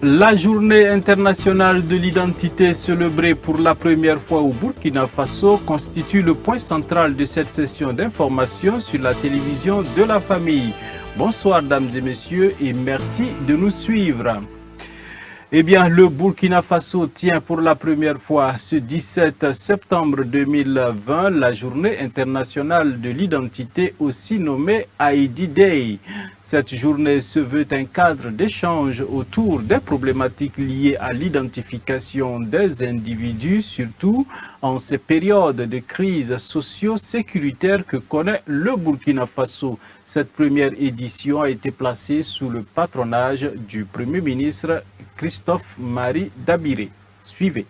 La journée internationale de l'identité célébrée pour la première fois au Burkina Faso constitue le point central de cette session d'information sur la télévision de la famille. Bonsoir dames et messieurs et merci de nous suivre. Eh bien, le Burkina Faso tient pour la première fois ce 17 septembre 2020 la journée internationale de l'identité, aussi nommée Haïdi Day. Cette journée se veut un cadre d'échange autour des problématiques liées à l'identification des individus, surtout en ces périodes de crise socio-sécuritaire que connaît le Burkina Faso. Cette première édition a été placée sous le patronage du Premier ministre Christophe-Marie Dabiré. Suivez.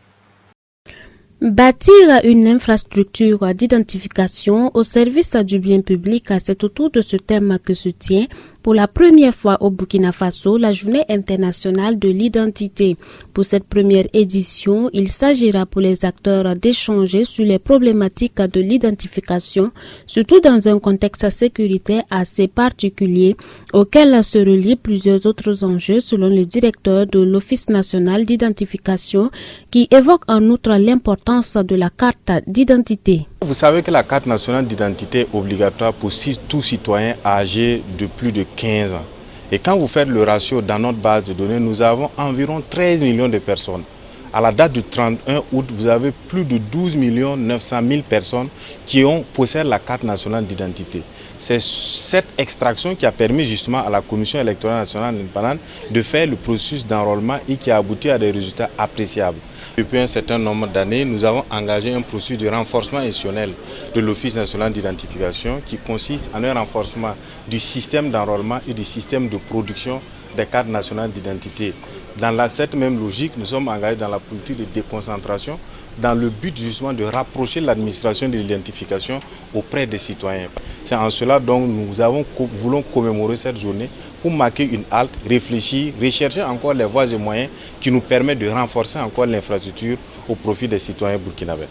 Bâtir une infrastructure d'identification au service du bien public, c'est autour de ce thème que se tient pour la première fois au Burkina Faso la Journée internationale de l'identité. Pour cette première édition, il s'agira pour les acteurs d'échanger sur les problématiques de l'identification, surtout dans un contexte sécuritaire assez particulier, auquel se relient plusieurs autres enjeux selon le directeur de l'Office national d'identification, qui évoque en outre l'importance de la carte d'identité. Vous savez que la carte nationale d'identité est obligatoire pour tout citoyen âgé de plus de 15 ans. Et quand vous faites le ratio dans notre base de données, nous avons environ 13 millions de personnes. À la date du 31 août, vous avez plus de 12 900 000 personnes qui possèdent la carte nationale d'identité. C'est cette extraction qui a permis justement à la Commission électorale nationale indépendante de faire le processus d'enrôlement et qui a abouti à des résultats appréciables. Depuis un certain nombre d'années, nous avons engagé un processus de renforcement institutionnel de l'Office national d'identification qui consiste en un renforcement du système d'enrôlement et du système de production des cartes nationales d'identité. Dans cette même logique, nous sommes engagés dans la politique de déconcentration dans le but justement de rapprocher l'administration de l'identification auprès des citoyens. C'est en cela donc nous voulons commémorer cette journée pour marquer une halte, réfléchir, rechercher encore les voies et moyens qui nous permettent de renforcer encore l'infrastructure au profit des citoyens burkinabés.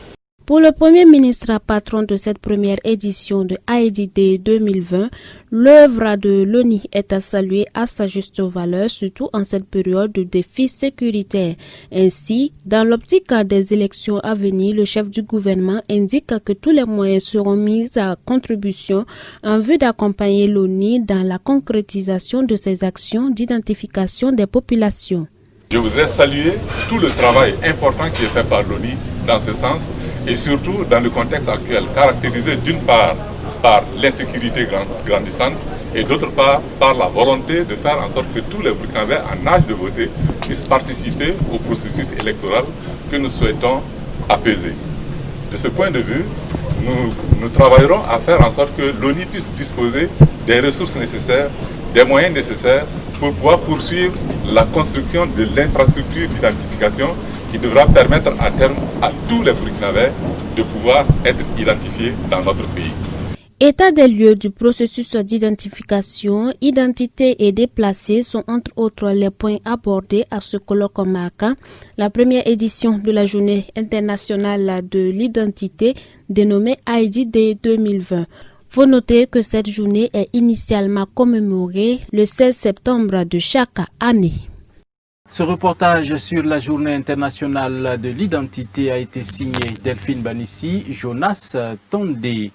Pour le Premier ministre patron de cette première édition de Haïdi Day 2020, l'œuvre de l'ONI est à saluer à sa juste valeur, surtout en cette période de défis sécuritaires. Ainsi, dans l'optique des élections à venir, le chef du gouvernement indique que tous les moyens seront mis à contribution en vue d'accompagner l'ONI dans la concrétisation de ses actions d'identification des populations. Je voudrais saluer tout le travail important qui est fait par l'ONI dans ce sens, et surtout dans le contexte actuel, caractérisé d'une part par l'insécurité grandissante et d'autre part par la volonté de faire en sorte que tous les Burkinabés en âge de voter puissent participer au processus électoral que nous souhaitons apaiser. De ce point de vue, nous travaillerons à faire en sorte que l'ONI puisse disposer des ressources nécessaires, des moyens nécessaires pour pouvoir poursuivre la construction de l'infrastructure d'identification qui devra permettre à terme à tous les Burkinabés de pouvoir être identifiés dans notre pays. État des lieux du processus d'identification, identité et déplacés sont entre autres les points abordés à ce colloque marquant la première édition de la Journée internationale de l'identité dénommée Haïdi Day 2020. Faut noter que cette journée est initialement commémorée le 16 septembre de chaque année. Ce reportage sur la Journée internationale de l'identité a été signé Delphine Banissi, Jonas Tondé.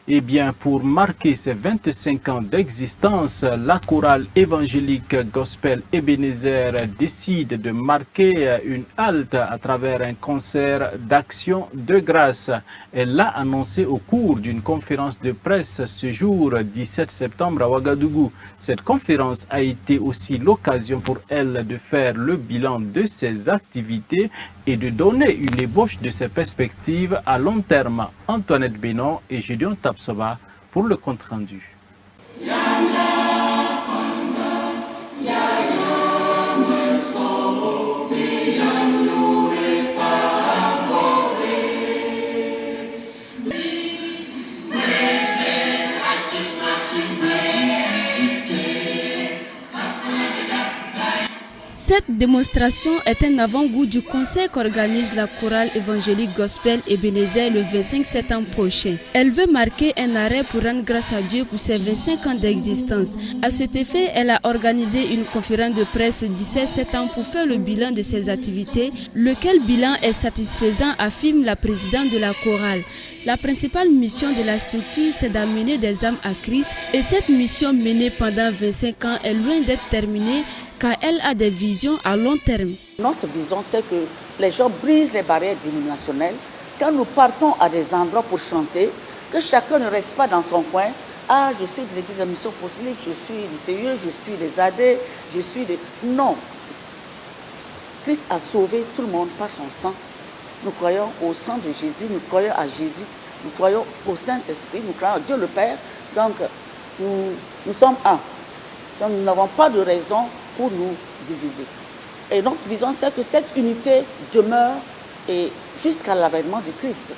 Eh bien, pour marquer ses 25 ans d'existence, la chorale évangélique Gospel Ebenezer décide de marquer une halte à travers un concert d'action de grâce. Elle l'a annoncé au cours d'une conférence de presse ce jour 17 septembre à Ouagadougou. Cette conférence a été aussi l'occasion pour elle de faire le bilan de ses activités et de donner une ébauche de ses perspectives à long terme. Antoinette Bénon et Gédéon Tapsoba pour le compte-rendu. Cette démonstration est un avant-goût du concert qu'organise la chorale évangélique Gospel Ebenezer le 25 septembre prochain. Elle veut marquer un arrêt pour rendre grâce à Dieu pour ses 25 ans d'existence. À cet effet, elle a organisé une conférence de presse le 17 septembre pour faire le bilan de ses activités, lequel bilan est satisfaisant, affirme la présidente de la chorale. La principale mission de la structure, c'est d'amener des âmes à Christ, et cette mission menée pendant 25 ans est loin d'être terminée car elle a des visions à long terme. Notre vision, c'est que les gens brisent les barrières dénominationnelles. Quand nous partons à des endroits pour chanter, que chacun ne reste pas dans son coin. Ah, je suis de l'église de mission apostolique, je suis du CIE, je suis des AD, je suis des... Non. Christ a sauvé tout le monde par son sang. Nous croyons au sang de Jésus, nous croyons à Jésus, nous croyons au Saint-Esprit, nous croyons à Dieu le Père. Donc, nous sommes un. Donc, nous n'avons pas de raison pour nous diviser. Et notre vision, c'est que cette unité demeure jusqu'à l'avènement du Christ.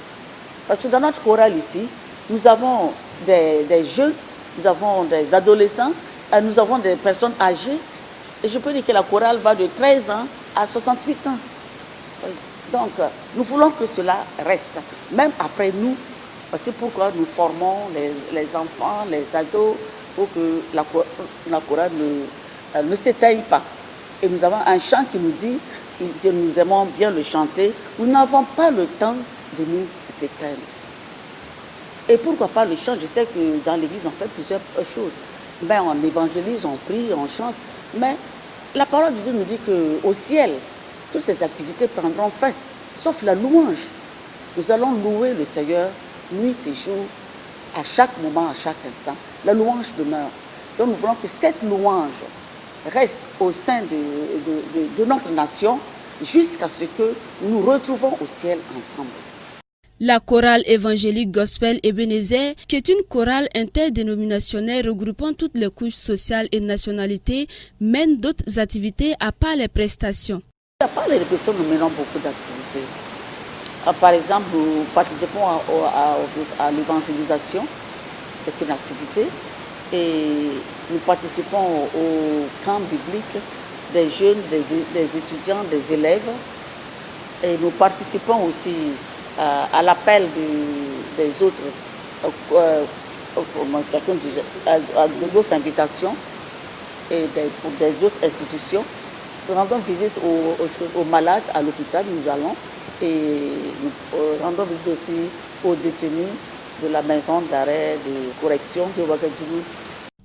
Parce que dans notre chorale ici, nous avons des jeunes, nous avons des adolescents, nous avons des personnes âgées. Et je peux dire que la chorale va de 13 ans à 68 ans. Donc, nous voulons que cela reste, même après nous. C'est pourquoi nous formons les enfants, les ados, pour que la chorale ne s'éteigne pas. Et nous avons un chant qui nous dit que nous aimons bien le chanter. Nous n'avons pas le temps de nous éteindre. Et pourquoi pas le chant? Je sais que dans l'église, on fait plusieurs choses. Ben, on évangélise, on prie, on chante. Mais la parole de Dieu nous dit qu'au ciel, toutes ces activités prendront fin, sauf la louange. Nous allons louer le Seigneur nuit et jour, à chaque moment, à chaque instant. La louange demeure. Donc nous voulons que cette louange reste au sein de notre nation jusqu'à ce que nous nous retrouvons au ciel ensemble. La chorale évangélique Gospel Ebenezer, qui est une chorale interdénominationnelle regroupant toutes les couches sociales et nationalités, mène d'autres activités à part les prestations. À part les répétitions, nous menons beaucoup d'activités. Par exemple, nous participons à l'évangélisation, c'est une activité, et nous participons au camp biblique des jeunes, des étudiants, des élèves, et nous participons aussi à l'appel des autres, à d'autres invitations et pour des autres institutions. Nous rendons visite aux malades à l'hôpital, nous allons, et nous rendons visite aussi aux détenus de la maison d'arrêt de correction de Ouagadougou.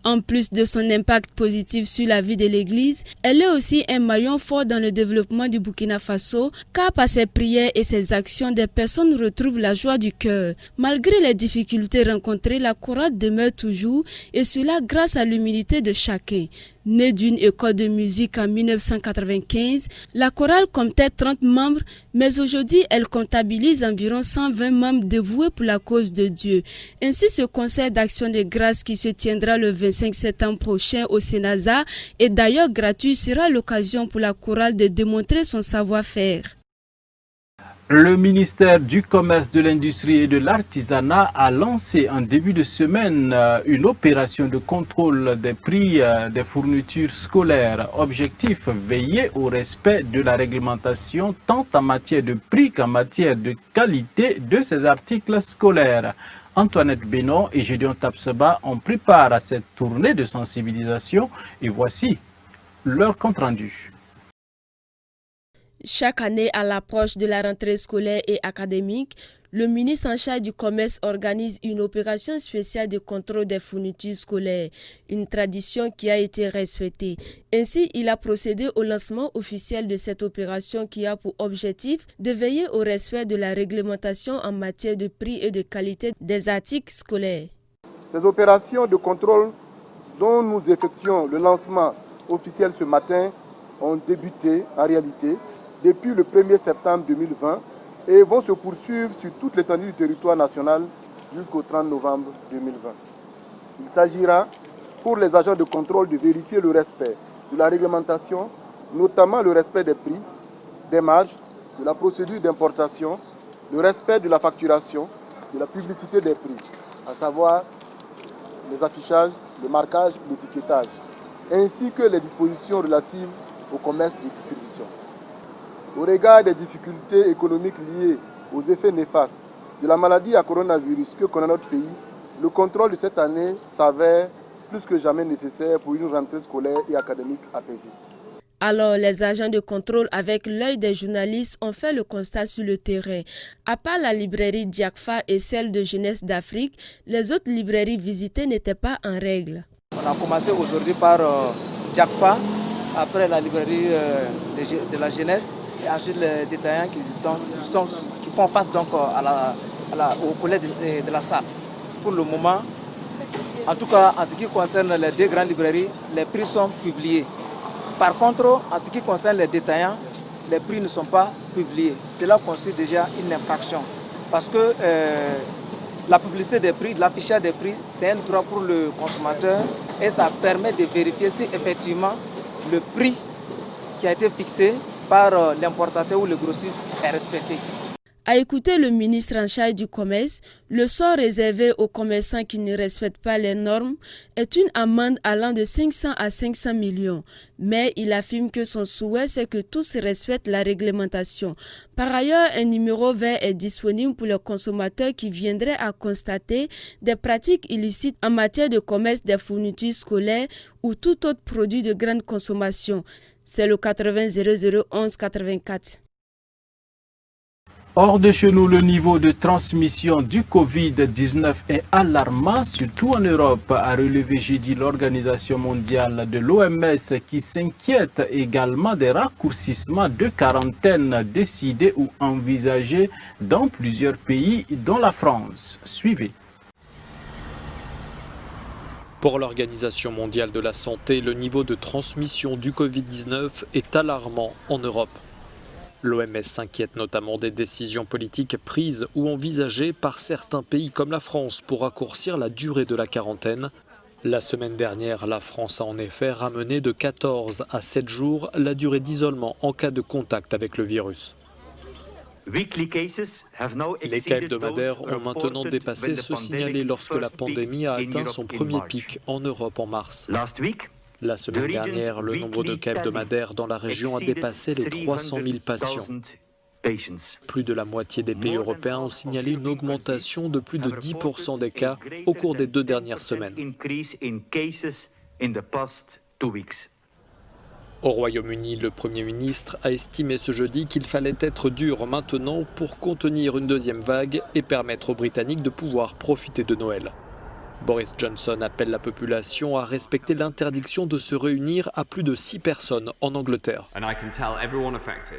En plus de son impact positif sur la vie de l'Église, elle est aussi un maillon fort dans le développement du Burkina Faso, car par ses prières et ses actions, des personnes retrouvent la joie du cœur. Malgré les difficultés rencontrées, la chorale demeure toujours, et cela grâce à l'humilité de chacun. Née d'une école de musique en 1995, la chorale comptait 30 membres, mais aujourd'hui elle comptabilise environ 120 membres dévoués pour la cause de Dieu. Ainsi, ce concert d'action de grâce qui se tiendra le 25 septembre prochain au Sénasa et d'ailleurs gratuit sera l'occasion pour la chorale de démontrer son savoir-faire. Le ministère du Commerce, de l'Industrie et de l'Artisanat a lancé en début de semaine une opération de contrôle des prix des fournitures scolaires. Objectif, veiller au respect de la réglementation tant en matière de prix qu'en matière de qualité de ces articles scolaires. Antoinette Bénon et Gédéon Tapseba ont pris part à cette tournée de sensibilisation et voici leur compte-rendu. Chaque année, à l'approche de la rentrée scolaire et académique, le ministre en charge du commerce organise une opération spéciale de contrôle des fournitures scolaires, une tradition qui a été respectée. Ainsi, il a procédé au lancement officiel de cette opération qui a pour objectif de veiller au respect de la réglementation en matière de prix et de qualité des articles scolaires. Ces opérations de contrôle dont nous effectuons le lancement officiel ce matin ont débuté en réalité depuis le 1er septembre 2020 et vont se poursuivre sur toute l'étendue du territoire national jusqu'au 30 novembre 2020. Il s'agira pour les agents de contrôle de vérifier le respect de la réglementation, notamment le respect des prix, des marges, de la procédure d'importation, le respect de la facturation, de la publicité des prix, à savoir les affichages, le marquage, l'étiquetage, ainsi que les dispositions relatives au commerce de distribution. Au regard des difficultés économiques liées aux effets néfastes de la maladie à coronavirus que connaît notre pays, le contrôle de cette année s'avère plus que jamais nécessaire pour une rentrée scolaire et académique apaisée. Alors, les agents de contrôle, avec l'œil des journalistes, ont fait le constat sur le terrain. À part la librairie Diakfa et celle de Jeunesse d'Afrique, les autres librairies visitées n'étaient pas en règle. On a commencé aujourd'hui par Diakfa, après la librairie de la Jeunesse, et ensuite les détaillants qui font face donc au collège de la salle. Pour le moment, en tout cas, en ce qui concerne les deux grandes librairies, les prix sont publiés. Par contre, en ce qui concerne les détaillants, les prix ne sont pas publiés. Cela constitue déjà une infraction. Parce que la publicité des prix, l'affichage des prix, c'est un droit pour le consommateur et ça permet de vérifier si effectivement le prix qui a été fixé par l'importateur ou le grossiste est respecté. À écouter le ministre en charge du commerce, le sort réservé aux commerçants qui ne respectent pas les normes est une amende allant de 500 à 500 millions. Mais il affirme que son souhait, c'est que tous respectent la réglementation. Par ailleurs, un numéro vert est disponible pour les consommateurs qui viendraient à constater des pratiques illicites en matière de commerce des fournitures scolaires ou tout autre produit de grande consommation. C'est le 80 0011 84. Hors de chez nous, le niveau de transmission du Covid-19 est alarmant, surtout en Europe, a relevé jeudi l'Organisation mondiale de l'OMS qui s'inquiète également des raccourcissements de quarantaine décidés ou envisagés dans plusieurs pays, dont la France. Suivez. Pour l'Organisation mondiale de la santé, le niveau de transmission du Covid-19 est alarmant en Europe. L'OMS s'inquiète notamment des décisions politiques prises ou envisagées par certains pays comme la France pour raccourcir la durée de la quarantaine. La semaine dernière, la France a en effet ramené de 14 à 7 jours la durée d'isolement en cas de contact avec le virus. Les cas hebdomadaires ont maintenant dépassé ceux signalés lorsque la pandémie a atteint son premier pic en Europe en mars. La semaine dernière, le nombre de cas hebdomadaires dans la région a dépassé les 300 000 patients. Plus de la moitié des pays européens ont signalé une augmentation de plus de 10% des cas au cours des 2 dernières semaines. Au Royaume-Uni, le Premier ministre a estimé ce jeudi qu'il fallait être dur maintenant pour contenir une deuxième vague et permettre aux Britanniques de pouvoir profiter de Noël. Boris Johnson appelle la population à respecter l'interdiction de se réunir à plus de 6 personnes en Angleterre.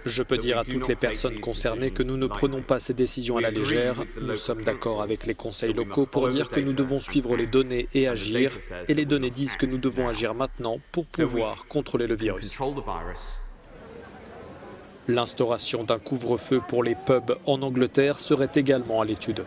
Je peux dire à toutes les personnes concernées que nous ne prenons pas ces décisions à la légère. Nous sommes d'accord avec les conseils locaux pour dire que nous devons suivre les données et agir. Et les données disent que nous devons agir maintenant pour pouvoir contrôler le virus. L'instauration d'un couvre-feu pour les pubs en Angleterre serait également à l'étude.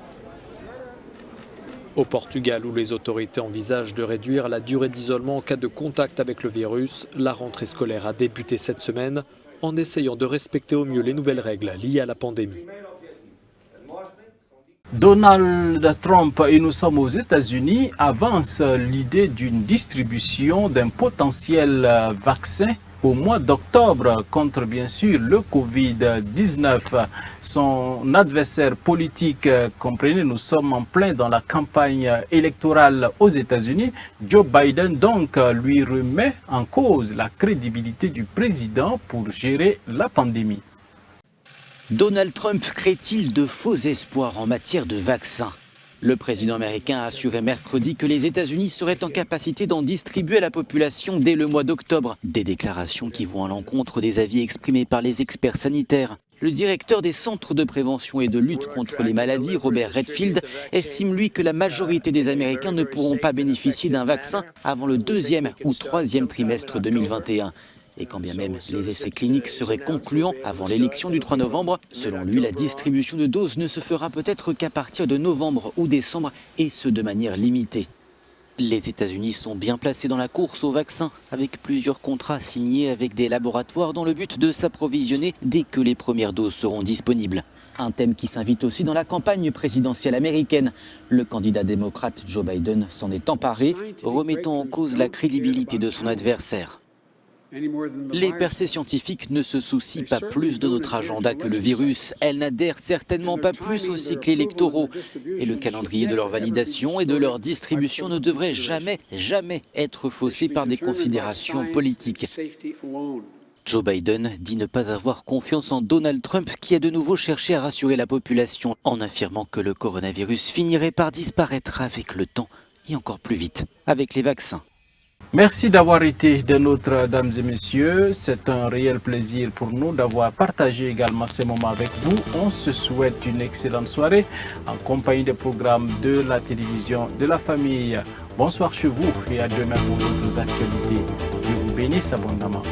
Au Portugal, où les autorités envisagent de réduire la durée d'isolement en cas de contact avec le virus, la rentrée scolaire a débuté cette semaine en essayant de respecter au mieux les nouvelles règles liées à la pandémie. Donald Trump, et nous sommes aux États-Unis, avance l'idée d'une distribution d'un potentiel vaccin au mois d'octobre contre bien sûr le Covid-19. Son adversaire politique, comprenez, nous sommes en plein dans la campagne électorale aux États-Unis. Joe Biden donc lui remet en cause la crédibilité du président pour gérer la pandémie. Donald Trump crée-t-il de faux espoirs en matière de vaccins ? Le président américain a assuré mercredi que les États-Unis seraient en capacité d'en distribuer à la population dès le mois d'octobre. Des déclarations qui vont à l'encontre des avis exprimés par les experts sanitaires. Le directeur des centres de prévention et de lutte contre les maladies, Robert Redfield, estime lui que la majorité des Américains ne pourront pas bénéficier d'un vaccin avant le 2e ou 3e trimestre 2021. Et quand bien même les essais cliniques seraient concluants avant l'élection du 3 novembre, selon lui, la distribution de doses ne se fera peut-être qu'à partir de novembre ou décembre, et ce de manière limitée. Les États-Unis sont bien placés dans la course au vaccin, avec plusieurs contrats signés avec des laboratoires dans le but de s'approvisionner dès que les premières doses seront disponibles. Un thème qui s'invite aussi dans la campagne présidentielle américaine. Le candidat démocrate Joe Biden s'en est emparé, remettant en cause la crédibilité de son adversaire. Les percées scientifiques ne se soucient pas plus de notre agenda que le virus. Elles n'adhèrent certainement pas plus aux cycles électoraux. Et le calendrier de leur validation et de leur distribution ne devrait jamais être faussé par des considérations politiques. Joe Biden dit ne pas avoir confiance en Donald Trump qui a de nouveau cherché à rassurer la population en affirmant que le coronavirus finirait par disparaître avec le temps et encore plus vite avec les vaccins. Merci d'avoir été des nôtres, dames et messieurs. C'est un réel plaisir pour nous d'avoir partagé également ces moments avec vous. On se souhaite une excellente soirée en compagnie des programmes de la télévision de la famille. Bonsoir chez vous et à demain pour d'autres actualités. Dieu vous bénisse abondamment.